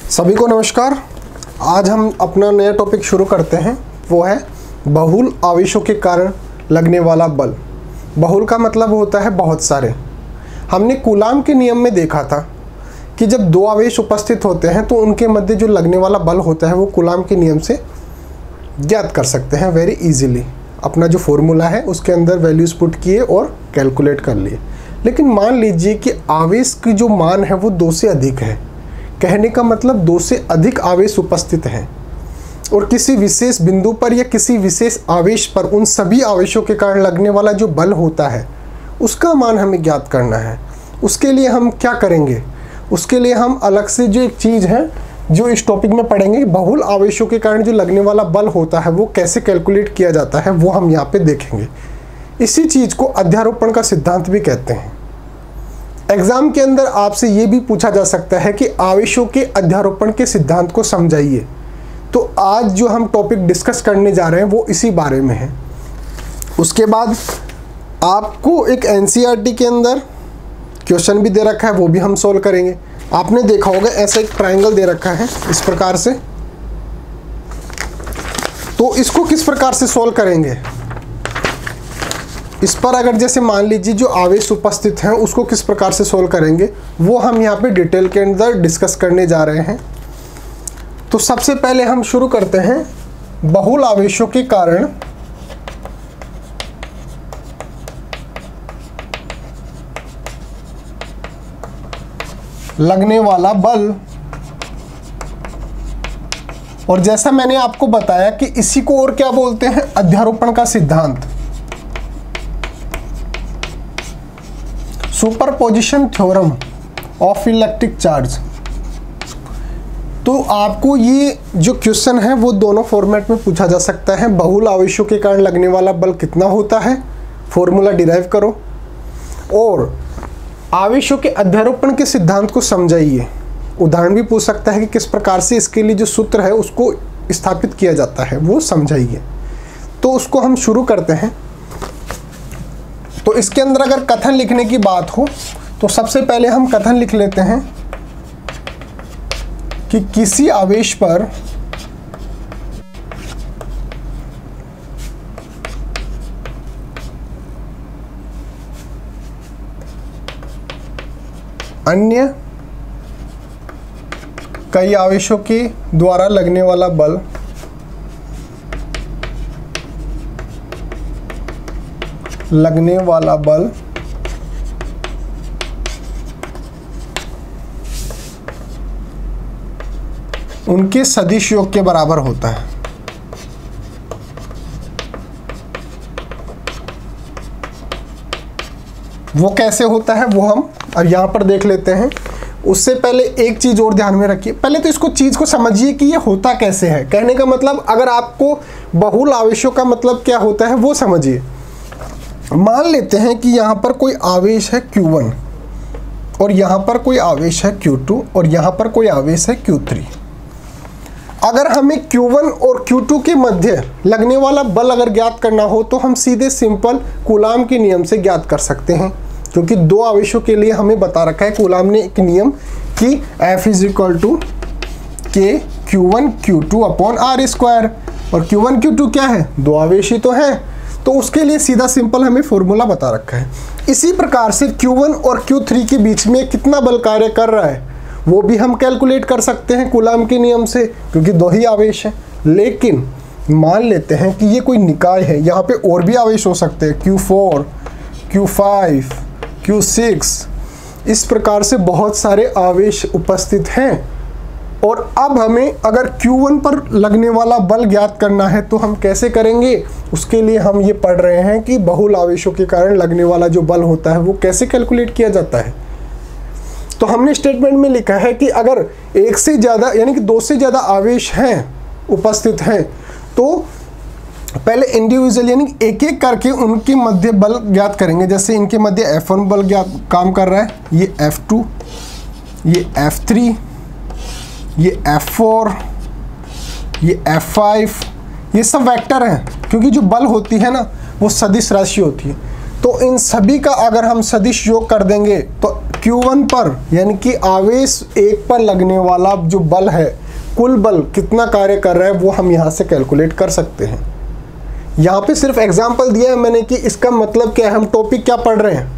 सभी को नमस्कार। आज हम अपना नया टॉपिक शुरू करते हैं, वो है बहुल आवेशों के कारण लगने वाला बल। बहुल का मतलब होता है बहुत सारे। हमने कूलाम के नियम में देखा था कि जब दो आवेश उपस्थित होते हैं तो उनके मध्य जो लगने वाला बल होता है वो कूलाम के नियम से ज्ञात कर सकते हैं वेरी इजीली। अपना जो फॉर्मूला है उसके अंदर वैल्यूज़ पुट किए और कैलकुलेट कर लिए। लेकिन मान लीजिए कि आवेश की जो मान है वो 2 से अधिक है। कहने का मतलब 2 से अधिक आवेश उपस्थित हैं और किसी विशेष बिंदु पर या किसी विशेष आवेश पर उन सभी आवेशों के कारण लगने वाला जो बल होता है उसका मान हमें ज्ञात करना है। उसके लिए हम क्या करेंगे? उसके लिए हम अलग से जो एक चीज़ है जो इस टॉपिक में पढ़ेंगे, बहुल आवेशों के कारण जो लगने वाला बल होता है वो कैसे कैलकुलेट किया जाता है, वो हम यहाँ पे देखेंगे। इसी चीज़ को अध्यारोपण का सिद्धांत भी कहते हैं। एग्जाम के अंदर आपसे ये भी पूछा जा सकता है कि आवेशों के अध्यारोपण के सिद्धांत को समझाइए। तो आज जो हम टॉपिक डिस्कस करने जा रहे हैं वो इसी बारे में है। उसके बाद आपको एक एनसीईआरटी के अंदर क्वेश्चन भी दे रखा है, वो भी हम सॉल्व करेंगे। आपने देखा होगा ऐसा एक ट्रायंगल दे रखा है इस प्रकार से, तो इसको किस प्रकार से सॉल्व करेंगे? इस पर अगर जैसे मान लीजिए जो आवेश उपस्थित हैं उसको किस प्रकार से सॉल्व करेंगे वो हम यहाँ पे डिटेल के अंदर डिस्कस करने जा रहे हैं। तो सबसे पहले हम शुरू करते हैं बहुल आवेशों के कारण लगने वाला बल। और जैसा मैंने आपको बताया कि इसी को और क्या बोलते हैं? अध्यारोपण का सिद्धांत, superposition theorem of electric charge. तो आपको ये जो क्वेश्चन है वो दोनों फॉर्मेट में पूछा जा सकता है। बहुल आवेशों के कारण लगने वाला बल कितना होता है, फॉर्मूला डिराइव करो, और आवेशों के अध्यारोपण के सिद्धांत को समझाइए। उदाहरण भी पूछ सकता है कि किस प्रकार से इसके लिए जो सूत्र है उसको स्थापित किया जाता है, वो समझाइए। तो उसको हम शुरू करते हैं। तो इसके अंदर अगर कथन लिखने की बात हो तो सबसे पहले हम कथन लिख लेते हैं कि किसी आवेश पर अन्य कई आवेशों के द्वारा लगने वाला बल उनके सदिश योग के बराबर होता है। वो कैसे होता है वो हम अब यहाँ पर देख लेते हैं। उससे पहले एक चीज़ और ध्यान में रखिए। पहले तो इसको चीज़ को समझिए कि ये होता कैसे है। कहने का मतलब अगर आपको बहुल आवेशों का मतलब क्या होता है वो समझिए। मान लेते हैं कि यहाँ पर कोई आवेश है Q1 और यहाँ पर कोई आवेश है Q2 और यहाँ पर कोई आवेश है Q3। अगर हमें Q1 और Q2 के मध्य लगने वाला बल अगर ज्ञात करना हो तो हम सीधे सिंपल कूलाम के नियम से ज्ञात कर सकते हैं, क्योंकि दो आवेशों के लिए हमें बता रखा है कूलाम ने एक नियम कि F = K Q1 Q2 upon R²। और Q1 Q2 क्या है? दो आवेश ही तो हैं, तो उसके लिए सीधा सिंपल हमें फॉर्मूला बता रखा है। इसी प्रकार से Q1 और Q3 के बीच में कितना बल कार्य कर रहा है वो भी हम कैलकुलेट कर सकते हैं कूलाम के नियम से, क्योंकि दो ही आवेश हैं। लेकिन मान लेते हैं कि ये कोई निकाय है, यहाँ पे और भी आवेश हो सकते हैं, Q4 Q5 Q6, इस प्रकार से बहुत सारे आवेश उपस्थित हैं। और अब हमें अगर Q1 पर लगने वाला बल ज्ञात करना है तो हम कैसे करेंगे? उसके लिए हम ये पढ़ रहे हैं कि बहुल आवेशों के कारण लगने वाला जो बल होता है वो कैसे कैलकुलेट किया जाता है। तो हमने स्टेटमेंट में लिखा है कि अगर एक से ज़्यादा यानी कि 2 से ज़्यादा आवेश हैं उपस्थित हैं तो पहले इंडिविजुअल यानी एक एक करके उनके मध्य बल ज्ञात करेंगे। जैसे इनके मध्य F1 बल ज्ञात काम कर रहा है, ये F2, ये F3, ये F4, ये F5, ये सब वेक्टर हैं, क्योंकि जो बल होती है ना वो सदिश राशि होती है। तो इन सभी का अगर हम सदिश योग कर देंगे तो Q1 पर यानी कि आवेश 1 पर लगने वाला जो बल है, कुल बल कितना कार्य कर रहा है वो हम यहाँ से कैलकुलेट कर सकते हैं। यहाँ पे सिर्फ एग्जांपल दिया है मैंने कि इसका मतलब क्या है, हम टॉपिक क्या पढ़ रहे हैं,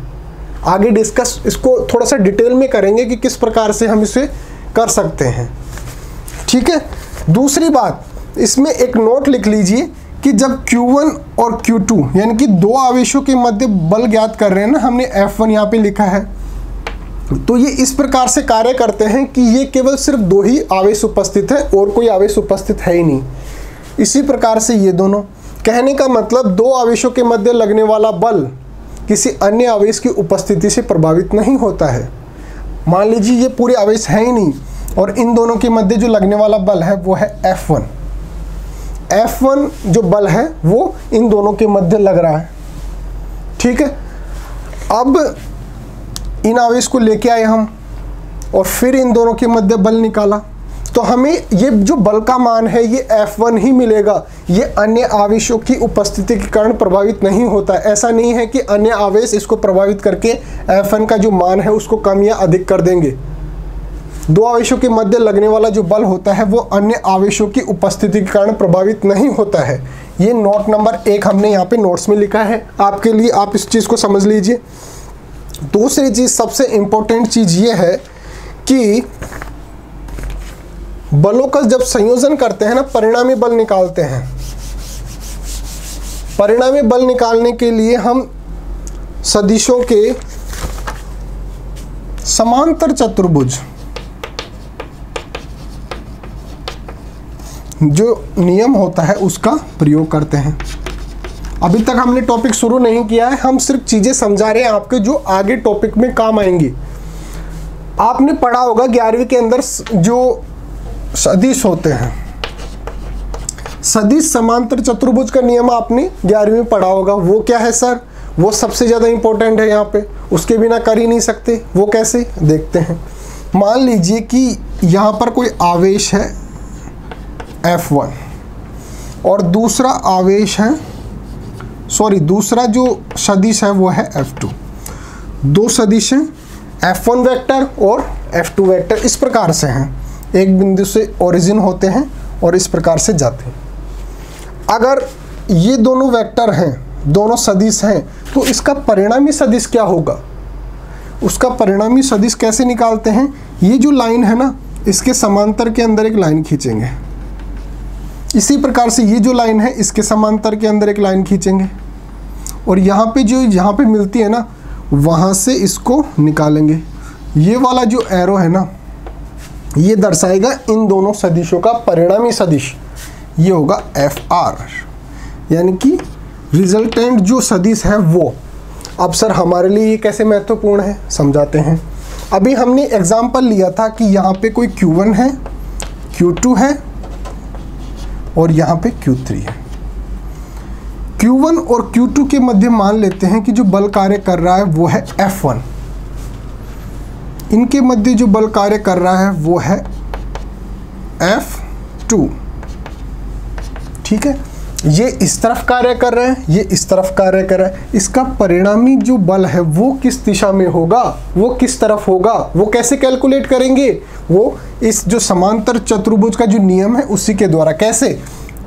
आगे डिस्कस इसको थोड़ा सा डिटेल में करेंगे कि किस प्रकार से हम इसे कर सकते हैं। ठीक है। दूसरी बात, इसमें एक नोट लिख लीजिए कि जब Q1 और Q2 यानी कि दो आवेशों के मध्य बल ज्ञात कर रहे हैं ना, हमने F1 यहाँ पे लिखा है, तो ये इस प्रकार से कार्य करते हैं कि ये केवल सिर्फ दो ही आवेश उपस्थित है और कोई आवेश उपस्थित है ही नहीं। इसी प्रकार से ये दोनों, कहने का मतलब दो आवेशों के मध्य लगने वाला बल किसी अन्य आवेश की उपस्थिति से प्रभावित नहीं होता है। मान लीजिए ये पूरे आवेश है ही नहीं और इन दोनों के मध्य जो लगने वाला बल है वो है F1। F1 जो बल है वो इन दोनों के मध्य लग रहा है। ठीक है। अब इन आवेश को लेके आए हम और फिर इन दोनों के मध्य बल निकाला, तो हमें ये जो बल का मान है ये F1 ही मिलेगा। ये अन्य आवेशों की उपस्थिति के कारण प्रभावित नहीं होता है। ऐसा नहीं है कि अन्य आवेश इसको प्रभावित करके F1 का जो मान है उसको कम या अधिक कर देंगे। दो आवेशों के मध्य लगने वाला जो बल होता है वो अन्य आवेशों की उपस्थिति के कारण प्रभावित नहीं होता है। ये नोट नंबर 1 हमने यहाँ पे नोट्स में लिखा है आपके लिए, आप इस चीज़ को समझ लीजिए। दूसरी चीज़, सबसे इम्पोर्टेंट चीज़ ये है कि बलों का जब संयोजन करते हैं ना, परिणामी बल निकालते हैं। परिणामी बल निकालने के लिए हम सदिशों के समांतर चतुर्भुज जो नियम होता है उसका प्रयोग करते हैं। अभी तक हमने टॉपिक शुरू नहीं किया है, हम सिर्फ चीज़ें समझा रहे हैं आपके जो आगे टॉपिक में काम आएंगी। आपने पढ़ा होगा 11वीं के अंदर जो सदिश होते हैं, सदिश समांतर चतुर्भुज का नियम आपने 11वीं में पढ़ा होगा। वो क्या है सर? वो सबसे ज़्यादा इंपॉर्टेंट है यहाँ पे, उसके बिना कर ही नहीं सकते। वो कैसे, देखते हैं। मान लीजिए कि यहाँ पर कोई आवेश है F1 और दूसरा आवेश है, दूसरा जो सदिश है वो है F2। दो सदिश हैं, F1 वेक्टर और F2 वेक्टर इस प्रकार से हैं, एक बिंदु से ओरिजिन होते हैं और इस प्रकार से जाते हैं। अगर ये दोनों वेक्टर हैं, दोनों सदिश हैं, तो इसका परिणामी सदिश क्या होगा? उसका परिणामी सदिश कैसे निकालते हैं? ये जो लाइन है ना, इसके समांतर के अंदर एक लाइन खींचेंगे। इसी प्रकार से ये जो लाइन है इसके समांतर के अंदर एक लाइन खींचेंगे और यहाँ पे जो यहाँ पे मिलती है ना, वहाँ से इसको निकालेंगे। ये वाला जो एरो है ना, ये दर्शाएगा इन दोनों सदिशों का परिणामी सदिश। ये होगा FR, यानी कि रिजल्टेंट जो सदिश है वो। अब सर हमारे लिए ये कैसे महत्वपूर्ण है, समझाते हैं। अभी हमने एग्जाम्पल लिया था कि यहाँ पे कोई Q1 है, Q2 है और यहाँ पे Q3 है। Q1 और Q2 के मध्य मान लेते हैं कि जो बल कार्य कर रहा है वो है F1। इनके मध्य जो बल कार्य कर रहा है वो है F2। ठीक है। ये इस तरफ कार्य कर रहे हैं, ये इस तरफ कार्य कर रहा है। इसका परिणामी जो बल है वो किस दिशा में होगा, वो किस तरफ होगा, वो कैसे कैलकुलेट करेंगे? वो इस जो समांतर चतुर्भुज का जो नियम है उसी के द्वारा। कैसे?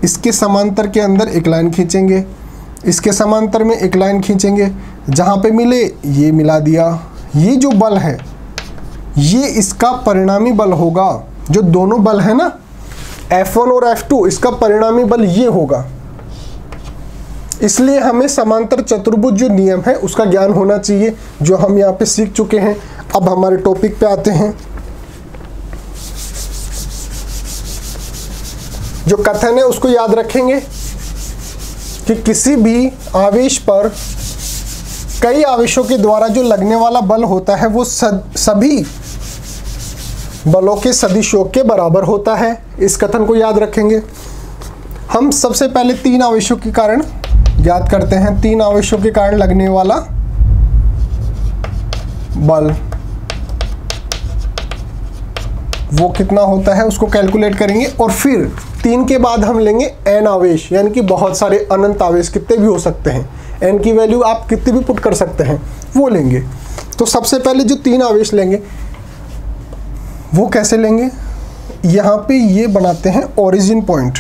इसके समांतर के अंदर एक लाइन खींचेंगे, इसके समांतर में एक लाइन खींचेंगे, जहाँ पे मिले ये मिला दिया। ये जो बल है ये इसका परिणामी बल होगा। जो दोनों बल है ना F1 और F2, इसका परिणामी बल ये होगा। इसलिए हमें समांतर चतुर्भुज जो नियम है उसका ज्ञान होना चाहिए, जो हम यहाँ पे सीख चुके हैं। अब हमारे टॉपिक पे आते हैं। जो कथन है उसको याद रखेंगे कि किसी भी आवेश पर कई आवेशों के द्वारा जो लगने वाला बल होता है वो सभी बलों के सदिश योग के बराबर होता है। इस कथन को याद रखेंगे। हम सबसे पहले 3 आवेशों के कारण याद करते हैं। 3 आवेशों के कारण लगने वाला बल वो कितना होता है उसको कैलकुलेट करेंगे और फिर 3 के बाद हम लेंगे n आवेश, यानी कि बहुत सारे अनंत आवेश कितने भी हो सकते हैं। n की वैल्यू आप कितनी भी पुट कर सकते हैं वो लेंगे। तो सबसे पहले जो 3 आवेश लेंगे वो कैसे लेंगे, यहाँ पे ये बनाते हैं ओरिजिन पॉइंट।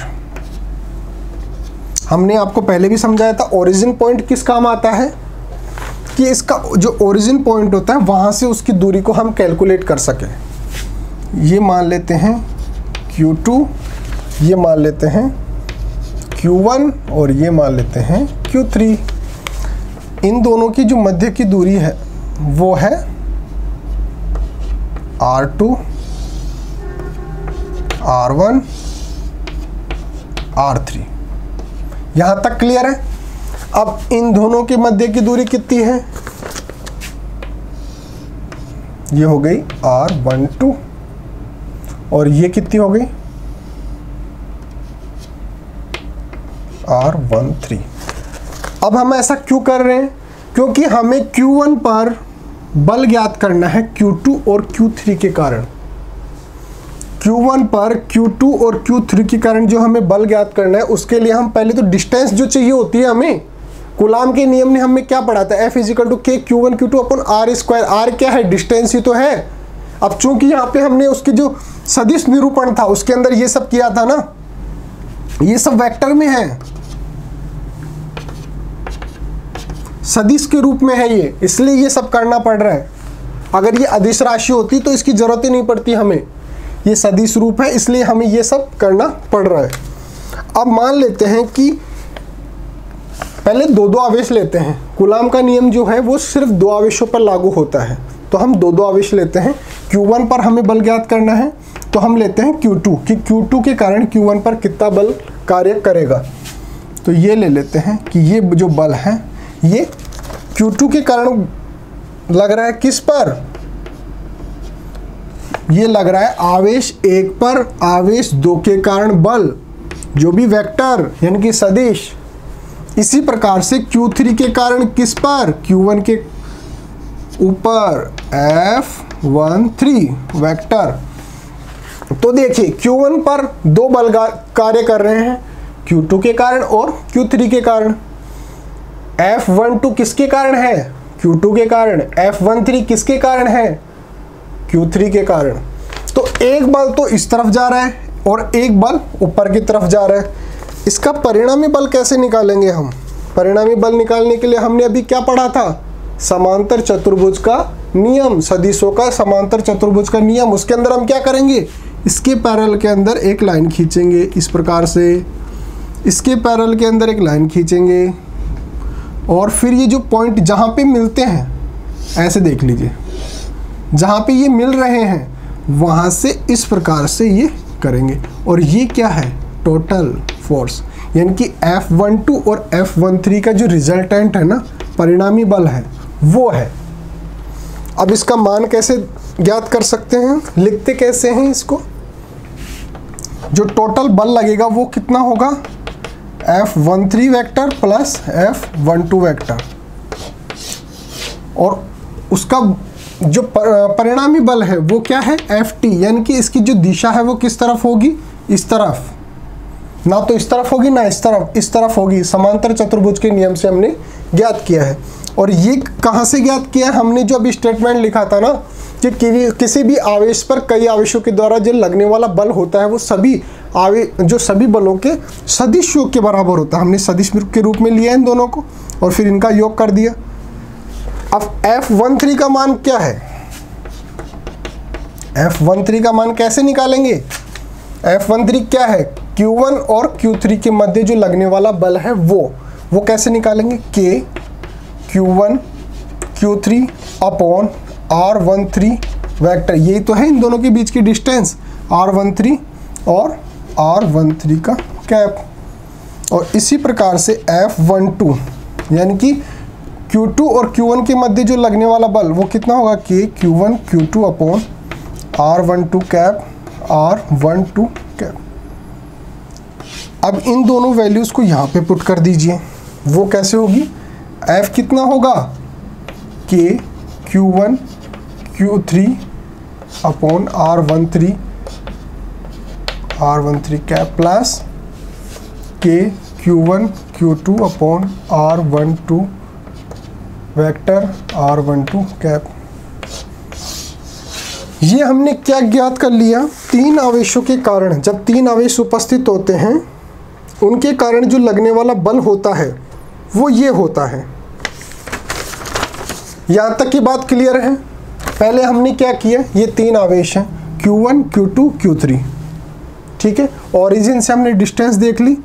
हमने आपको पहले भी समझाया था ओरिजिन पॉइंट किस काम आता है कि इसका जो ओरिजिन पॉइंट होता है वहाँ से उसकी दूरी को हम कैलकुलेट कर सकें। ये मान लेते हैं Q2, ये मान लेते हैं Q1 और ये मान लेते हैं Q3। इन दोनों की जो मध्य की दूरी है वो है R2, R1, R3। यहाँ तक क्लियर है। अब इन दोनों के मध्य की दूरी कितनी है, ये हो गई R12 और ये कितनी हो गई R13। अब हम ऐसा क्यों कर रहे हैं, क्योंकि हमें Q1 पर बल ज्ञात करना है Q2 और Q3 के कारण। Q1 पर Q2 और Q3 के कारण जो हमें बल ज्ञात करना है उसके लिए हम पहले तो डिस्टेंस जो चाहिए होती है हमें, कूलाम के नियम ने हमें क्या पढ़ा था, F = K Q1 Q2 अपन R²। R क्या है, डिस्टेंस ही तो है। अब चूंकि यहाँ पे हमने उसके जो सदिश निरूपण था उसके अंदर ये सब किया था ना, ये सब वेक्टर में है, सदिश के रूप में है ये, इसलिए ये सब करना पड़ रहा है। अगर ये अदिश राशि होती तो इसकी जरूरत ही नहीं पड़ती हमें, ये सदिश रूप है इसलिए हमें ये सब करना पड़ रहा है। अब मान लेते हैं कि पहले 2-2 आवेश लेते हैं। कूलाम का नियम जो है वो सिर्फ 2 आवेशों पर लागू होता है, तो हम 2-2 आवेश लेते हैं। Q1 पर हमें बल ज्ञात करना है तो हम लेते हैं Q2 कि Q2 के कारण Q1 पर कितना बल कार्य करेगा। तो ये ले लेते हैं कि ये जो बल है ये Q2 के कारण लग रहा है किस पर, ये लग रहा है आवेश 1 पर आवेश 2 के कारण बल, जो भी वेक्टर यानी कि सदिश। इसी प्रकार से Q3 के कारण किस पर, Q1 के ऊपर F13 वेक्टर। तो देखिए Q1 पर 2 बल कार्य कर रहे हैं, Q2 के कारण और Q3 के कारण। F12 किसके कारण है, Q2 के कारण। F13 किसके कारण है, Q3 के कारण। तो एक बल तो इस तरफ जा रहा है और एक बल ऊपर की तरफ जा रहा है। इसका परिणामी बल कैसे निकालेंगे हम, परिणामी बल निकालने के लिए हमने अभी क्या पढ़ा था, समांतर चतुर्भुज का नियम, सदिशों का समांतर चतुर्भुज का नियम। उसके अंदर हम क्या करेंगे, इसके पैरेलल के अंदर एक लाइन खींचेंगे इस प्रकार से, इसके पैरेलल के अंदर एक लाइन खींचेंगे और फिर ये जो पॉइंट जहाँ पे मिलते हैं ऐसे देख लीजिए, जहाँ पे ये मिल रहे हैं वहाँ से इस प्रकार से ये करेंगे। और ये क्या है, टोटल फोर्स, यानी कि F12 और F13 का जो रिजल्टेंट है ना, परिणामी बल है वो है। अब इसका मान कैसे ज्ञात कर सकते हैं, लिखते कैसे हैं इसको, जो टोटल बल लगेगा वो कितना होगा, F13 vector plus F12 vector, और उसका जो परिणामी बल है वो क्या है, Ft, यानी कि इसकी जो दिशा है वो किस तरफ होगी, इस तरफ, ना तो इस तरफ होगी ना इस तरफ होगी। समांतर चतुर्भुज के नियम से हमने ज्ञात किया है। और ये कहाँ से ज्ञात किया है, हमने जो अभी स्टेटमेंट लिखा था ना कि किसी भी आवेश पर कई आवेशों के द्वारा जो लगने वाला बल होता है वो सभी बलों के सदिश योग के बराबर होता है। हमने सदिश के रूप में लिया इन दोनों को और फिर इनका योग कर दिया। अब F13 का मान क्या है, F13 का मान कैसे निकालेंगे, F13 क्या है, Q1 और Q3 के मध्य जो लगने वाला बल है वो कैसे निकालेंगे, K Q1 Q3 upon R13 vector, यही तो है इन दोनों के बीच की डिस्टेंस, R13 और R13 का कैप। और इसी प्रकार से F12 यानी कि Q2 और Q1 के मध्य जो लगने वाला बल वो कितना होगा, K Q1 Q2 upon R12 cap R12 cap. अब इन दोनों वैल्यूज़ को यहाँ पे पुट कर दीजिए, वो कैसे होगी, F कितना होगा, K Q1 Q3 upon R13 cap plus K Q1 Q2 upon R12 vector R12 cap. ये हमने क्या ज्ञात कर लिया, तीन आवेशों के कारण, जब तीन आवेश उपस्थित होते हैं उनके कारण जो लगने वाला बल होता है वो ये होता है। यहाँ तक की बात क्लियर है। पहले हमने क्या किया, ये तीन आवेश हैं Q1, Q2, Q3, ठीक है। ओरिजिन से हमने डिस्टेंस देख ली,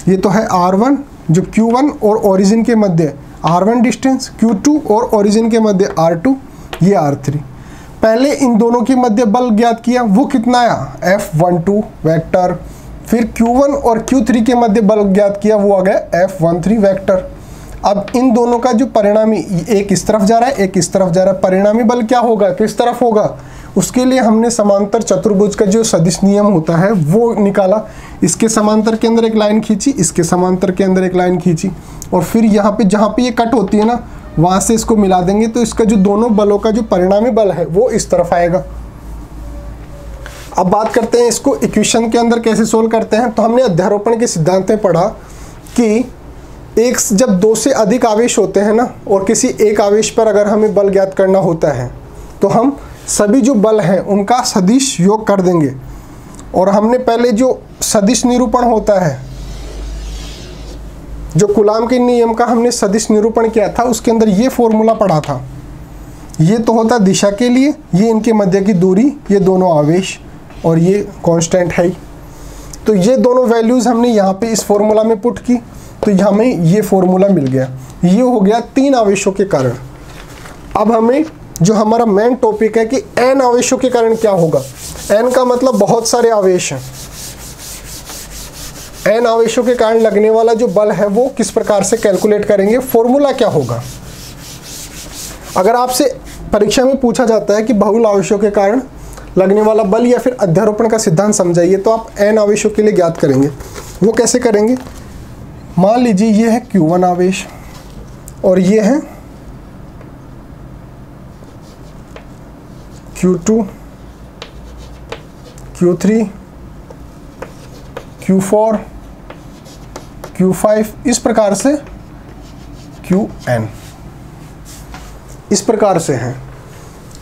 ये तो है R1 जो Q1 और ओरिजिन के मध्य R1 डिस्टेंस, Q2 और ओरिजिन के मध्य R2, ये R3। पहले इन दोनों के मध्य बल ज्ञात किया, वो कितना आया F12 वेक्टर। फिर Q1 और Q3 के मध्य बल ज्ञात किया, वो आ गया F13 वेक्टर। अब इन दोनों का जो परिणामी, एक इस तरफ जा रहा है एक इस तरफ जा रहा है, परिणामी बल क्या होगा, किस तरफ होगा, उसके लिए हमने समांतर चतुर्भुज का जो सदिश नियम होता है वो निकाला। इसके समांतर के अंदर एक लाइन खींची, इसके समांतर के अंदर एक लाइन खींची, और फिर यहाँ पे जहाँ पे ये कट होती है ना, वहाँ से इसको मिला देंगे, तो इसका जो दोनों बलों का जो परिणामी बल है वो इस तरफ आएगा। अब बात करते हैं इसको इक्वेशन के अंदर कैसे सोल्व करते हैं। तो हमने अध्यारोपण के सिद्धांत में पढ़ा कि जब दो से अधिक आवेश होते हैं ना, और किसी एक आवेश पर अगर हमें बल ज्ञात करना होता है तो हम सभी जो बल हैं उनका सदिश योग कर देंगे। और हमने पहले जो सदिश निरूपण होता है, जो कूलाम के नियम का हमने सदिश निरूपण किया था, उसके अंदर ये फॉर्मूला पढ़ा था। ये तो होता दिशा के लिए, ये इनके मध्य की दूरी, ये दोनों आवेश, और ये कांस्टेंट है। तो ये दोनों वैल्यूज़ हमने यहाँ पे इस फॉर्मूला में पुट की, तो हमें ये फॉर्मूला मिल गया। ये हो गया तीन आवेशों के कारण। अब हमें जो हमारा मेन टॉपिक है कि n आवेशों के कारण क्या होगा। n का मतलब बहुत सारे आवेश हैं। n आवेशों के कारण लगने वाला जो बल है वो किस प्रकार से कैलकुलेट करेंगे, फॉर्मूला क्या होगा। अगर आपसे परीक्षा में पूछा जाता है कि बहुल आवेशों के कारण लगने वाला बल या फिर अध्यारोपण का सिद्धांत समझाइए, तो आप n आवेशों के लिए ज्ञात करेंगे। वो कैसे करेंगे, मान लीजिए ये है Q1 आवेश और ये है Q2, Q3, Q4, Q5, इस प्रकार से Qn, इस प्रकार से है।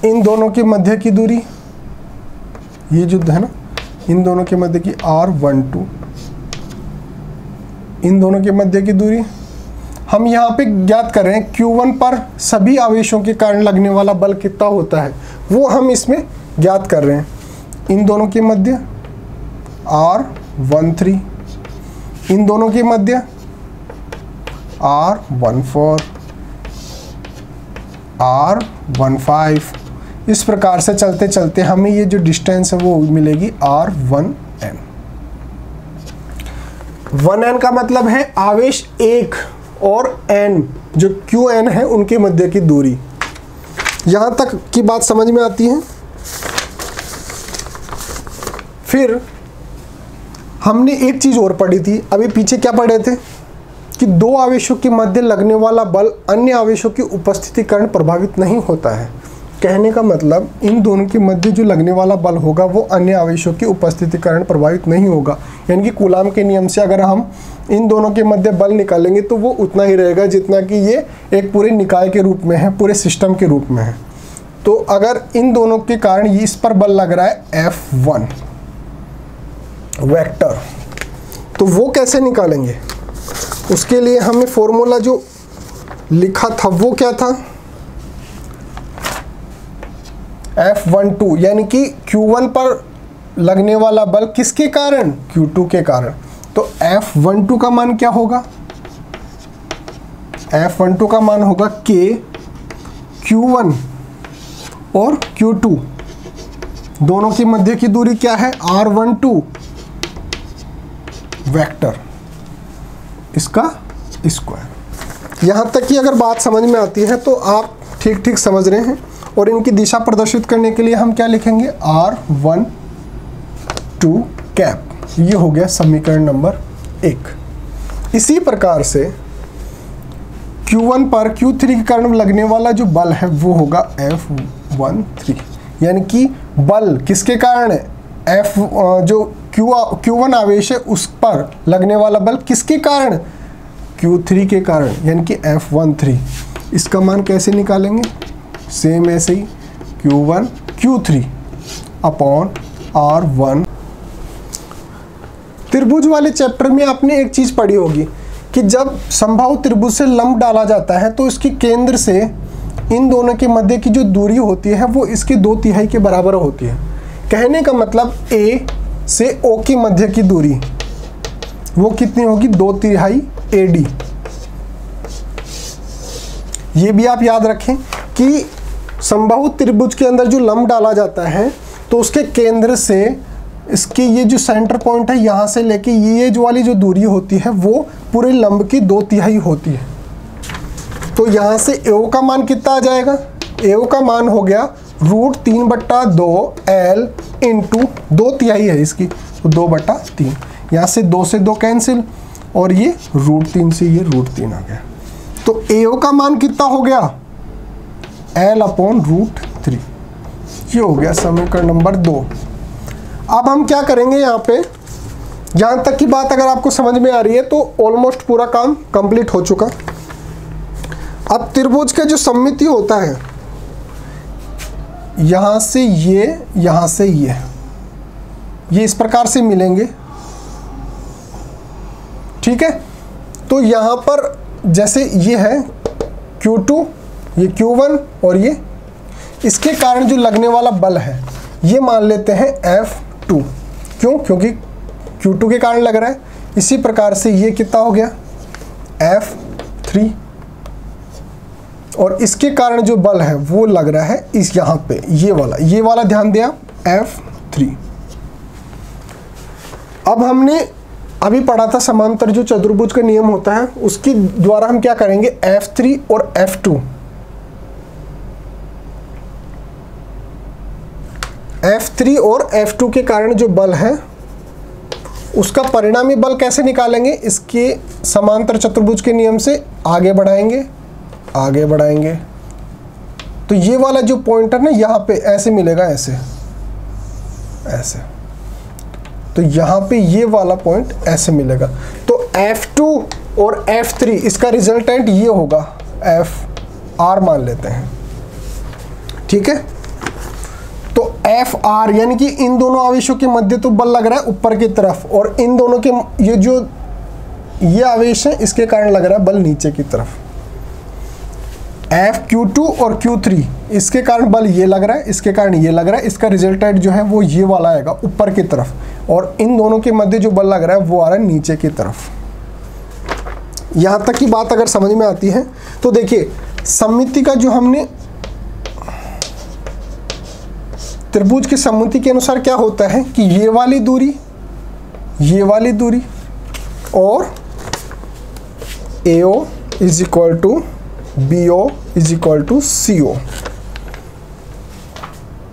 इन दोनों के मध्य की दूरी, ये जो है ना, इन दोनों के मध्य की R12, इन दोनों के मध्य की दूरी हम यहाँ पे ज्ञात कर रहे हैं। Q1 पर सभी आवेशों के कारण लगने वाला बल कितना होता है वो हम इसमें ज्ञात कर रहे हैं। इन दोनों के मध्य R13, इन दोनों के मध्य R14, R15, इस प्रकार से चलते चलते हमें ये जो डिस्टेंस है वो मिलेगी R1n। 1n का मतलब है आवेश एक और n जो Qn है उनके मध्य की दूरी। यहाँ तक की बात समझ में आती है। फिर हमने एक चीज़ और पढ़ी थी, अभी पीछे क्या पढ़े थे कि दो आवेशों के मध्य लगने वाला बल अन्य आवेशों की उपस्थिति कारण प्रभावित नहीं होता है। कहने का मतलब इन दोनों के मध्य जो लगने वाला बल होगा वो अन्य आवेशों की उपस्थिति कारण प्रभावित नहीं होगा। यानी कि कूलाम के नियम से अगर हम इन दोनों के मध्य बल निकालेंगे तो वो उतना ही रहेगा जितना कि ये एक पूरे निकाय के रूप में है, पूरे सिस्टम के रूप में है। तो अगर इन दोनों के कारण इस पर बल लग रहा है F1 वेक्टर, तो वो कैसे निकालेंगे, उसके लिए हमें फॉर्मूला जो लिखा था वो क्या था, F12, यानी कि Q1 पर लगने वाला बल किसके कारण, Q2 के कारण। तो F12 का मान क्या होगा, F12 का मान होगा K Q1 और Q2 दोनों के मध्य की दूरी क्या है, R12 वेक्टर, इसका स्क्वायर। यहाँ तक की अगर बात समझ में आती है तो आप ठीक ठीक समझ रहे हैं। और इनकी दिशा प्रदर्शित करने के लिए हम क्या लिखेंगे, R12 कैप। ये हो गया समीकरण नंबर 1। इसी प्रकार से Q1 पर Q3 के कारण लगने वाला जो बल है वो होगा F13, यानी कि बल किसके कारण है, जो Q1 आवेश है उस पर लगने वाला बल किसके कारण, Q3 के कारण, यानी कि F13। इसका मान कैसे निकालेंगे, सेम ऐसे ही Q1 Q3 अपॉन R1। त्रिभुज वाले चैप्टर में आपने एक चीज़ पढ़ी होगी कि जब समबाहु त्रिभुज से लंब डाला जाता है तो इसके केंद्र से इन दोनों के मध्य की जो दूरी होती है वो इसके 2/3 के बराबर होती है। कहने का मतलब A से O के मध्य की दूरी वो कितनी होगी, 2/3 AD। ये भी आप याद रखें कि समबाहु त्रिभुज के अंदर जो लंब डाला जाता है तो उसके केंद्र से इसके ये जो सेंटर पॉइंट है यहाँ से लेके ये जो वाली जो दूरी होती है वो पूरे लंब की 2/3 होती है। तो यहाँ से AO का मान कितना आ जाएगा, AO का मान हो गया √3/2L इंटू 2/3 है इसकी, तो 2/3। यहाँ से 2 से 2 कैंसिल और ये √3 से ये √3 आ गया। तो AO का मान कितना हो गया, L/√3। ये हो गया समीकरण नंबर 2। अब हम क्या करेंगे, यहाँ पे यहाँ तक की बात अगर आपको समझ में आ रही है तो ऑलमोस्ट पूरा काम कंप्लीट हो चुका। अब त्रिभुज का जो सममिति होता है, यहाँ से ये इस प्रकार से मिलेंगे, ठीक है। तो यहाँ पर जैसे ये है Q2, ये Q1 और ये इसके कारण जो लगने वाला बल है ये मान लेते हैं F2। क्यों, क्योंकि Q2 के कारण लग रहा है। इसी प्रकार से ये कितना हो गया F3 और इसके कारण जो बल है वो लग रहा है इस यहाँ पे ये वाला ध्यान दिया F3। अब हमने अभी पढ़ा था समांतर जो चतुर्भुज का नियम होता है उसके द्वारा हम क्या करेंगे, F3 और F2, F3 और F2 के कारण जो बल है उसका परिणामी बल कैसे निकालेंगे, इसके समांतर चतुर्भुज के नियम से आगे बढ़ाएंगे। तो ये वाला जो पॉइंट है ना यहाँ पे ऐसे मिलेगा, ऐसे तो यहाँ पे ये वाला पॉइंट ऐसे मिलेगा। तो F2 और F3 इसका रिजल्टेंट ये होगा, FR मान लेते हैं, ठीक है। तो FR यानी कि इन दोनों आवेशों के मध्य तो बल लग रहा है ऊपर की तरफ और इन दोनों के ये आवेश है इसके कारण लग रहा है बल नीचे की तरफ। Q2 और Q3 इसके कारण बल ये लग रहा है, इसके कारण ये लग रहा है, इसका रिजल्टेंट जो है वो ये वाला आएगा ऊपर की तरफ और इन दोनों के मध्य जो बल लग रहा है वो आ रहा है नीचे की तरफ। यहाँ तक की बात अगर समझ में आती है तो देखिए सममिति का जो हमने त्रिभुज की सममिति के अनुसार क्या होता है कि ये वाली दूरी और AO is equal to BO is equal to CO।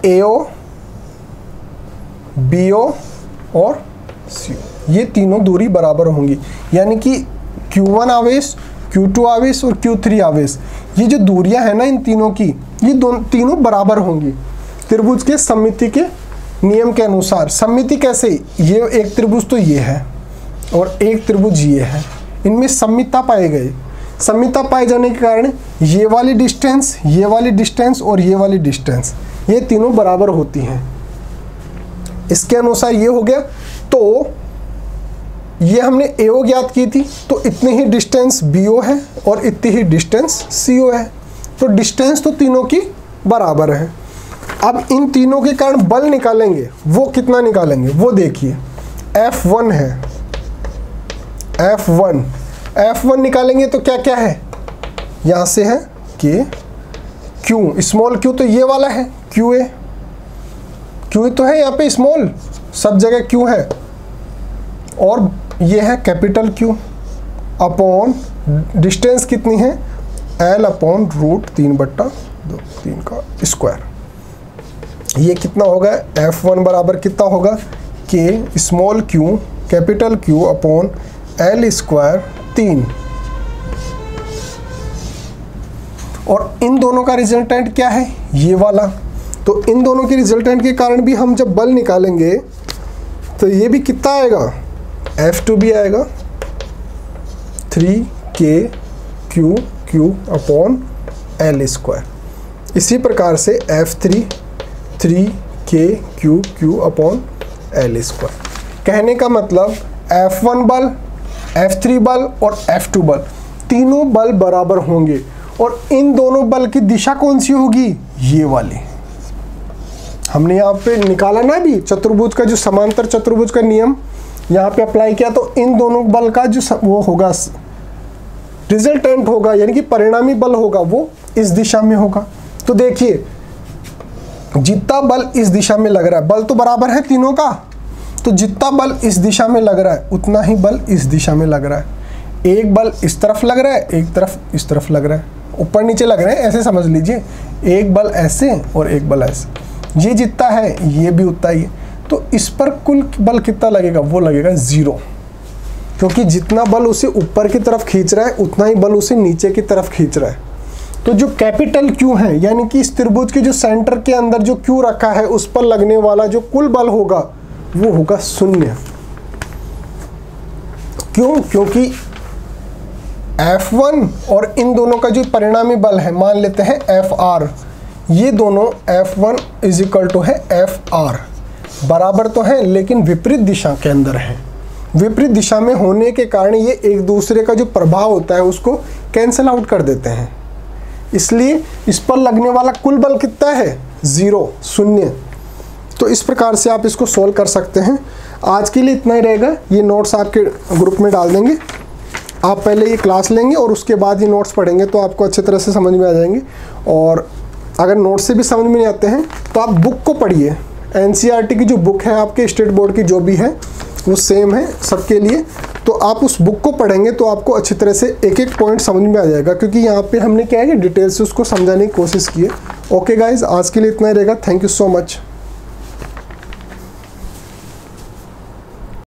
AO, BO और CO ये तीनों दूरी बराबर होंगी, यानी कि Q1 आवेश, Q2 आवेश और Q3 आवेश, ये जो दूरियां हैं ना इन तीनों की, ये तीनों बराबर होंगी त्रिभुज के सममिति के नियम के अनुसार। सममिति कैसे, ये एक त्रिभुज तो ये है और एक त्रिभुज ये है, इनमें सममितता पाए गए। सममितता पाए जाने के कारण ये वाली डिस्टेंस और ये वाली डिस्टेंस ये तीनों बराबर होती हैं। इसके अनुसार ये हो गया। तो ये हमने AO ज्ञात की थी, तो इतनी ही डिस्टेंस BO है और इतनी ही डिस्टेंस CO है, तो डिस्टेंस तो तीनों की बराबर है। अब इन तीनों के कारण बल निकालेंगे, वो कितना निकालेंगे वो देखिए। F1 है, F1 निकालेंगे तो क्या क्या है, यहाँ से है K, Q, स्मॉल q तो ये वाला है QA तो है यहाँ पे स्मॉल, सब जगह Q है, और ये है कैपिटल Q अपॉन डिस्टेंस कितनी है L/√3/2 3 का स्क्वायर। ये कितना होगा, F1 बराबर कितना होगा K small q capital Q upon L square 3। और इन दोनों का रिजल्टेंट क्या है, ये वाला। तो इन दोनों के रिजल्टेंट के कारण भी हम जब बल निकालेंगे तो ये भी कितना आएगा, F2 भी आएगा 3KQ अपॉन L स्क्वायर। इसी प्रकार से F3 3 के Q Q upon L square. कहने का मतलब F1 बल, F3 बल और F2 बल, तीनों बल बराबर होंगे और इन दोनों बल की दिशा कौन सी होगी, ये वाली। हमने यहाँ पे निकाला ना अभी चतुर्भुज का जो समांतर चतुर्भुज का नियम यहाँ पे अप्लाई किया, तो इन दोनों बल का जो वो होगा रिजल्टेंट होगा, यानी कि परिणामी बल होगा, वो इस दिशा में होगा। तो देखिए जितना बल इस दिशा में लग रहा है, बल तो बराबर है तीनों का, तो जितना बल इस दिशा में लग रहा है उतना ही बल इस दिशा में लग रहा है। एक बल इस तरफ लग रहा है, एक तरफ इस तरफ लग रहा है, ऊपर नीचे लग रहे हैं, ऐसे समझ लीजिए। एक बल ऐसे और एक बल ऐसे, ये जितना है ये भी उतना ही है। तो इस पर कुल बल कितना लगेगा, वो लगेगा 0, क्योंकि जितना बल उसे ऊपर की तरफ खींच रहा है उतना ही बल उसे नीचे की तरफ खींच रहा है। तो जो कैपिटल Q है, यानी कि इस त्रिभुज के जो सेंटर के अंदर जो Q रखा है उस पर लगने वाला जो कुल बल होगा वो होगा 0। क्यों? क्योंकि F1 और इन दोनों का जो परिणामी बल है, मान लेते हैं Fr, ये दोनों F1 इज इक्वल टू है Fr, बराबर तो है लेकिन विपरीत दिशा के अंदर है। विपरीत दिशा में होने के कारण ये एक दूसरे का जो प्रभाव होता है उसको कैंसिल आउट कर देते हैं, इसलिए इस पर लगने वाला कुल बल कितना है, 0। तो इस प्रकार से आप इसको सोल्व कर सकते हैं। आज के लिए इतना ही रहेगा, ये नोट्स आपके ग्रुप में डाल देंगे। आप पहले ये क्लास लेंगे और उसके बाद ये नोट्स पढ़ेंगे तो आपको अच्छी तरह से समझ में आ जाएंगे। और अगर नोट्स से भी समझ में नहीं आते हैं तो आप बुक को पढ़िए। NCERT की जो बुक है आपके स्टेट बोर्ड की जो भी है वो सेम है सबके लिए, तो आप उस बुक को पढ़ेंगे तो आपको अच्छी तरह से एक एक पॉइंट समझ में आ जाएगा, क्योंकि यहाँ पे हमने क्या है कि डिटेल से उसको समझाने की कोशिश की है। ओके गाइज, आज के लिए इतना ही रहेगा। Thank you so much.